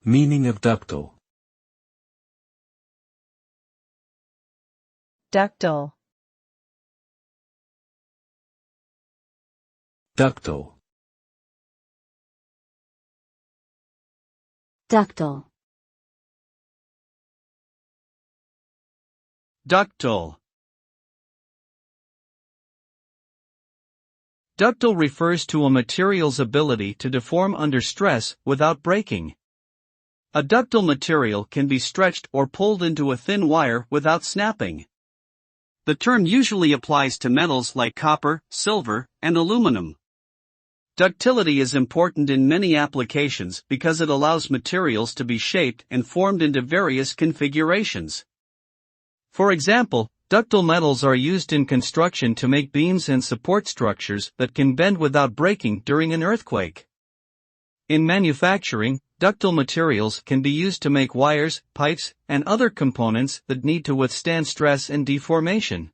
Meaning of ductile. Ductile. Ductile. Ductile. Ductile. Ductile refers to a material's ability to deform under stress without breaking. A ductile material can be stretched or pulled into a thin wire without snapping. The term usually applies to metals like copper, silver, and aluminum. Ductility is important in many applications because it allows materials to be shaped and formed into various configurations. For example, ductile metals are used in construction to make beams and support structures that can bend without breaking during an earthquake. In manufacturing, ductile materials can be used to make wires, pipes, and other components that need to withstand stress and deformation.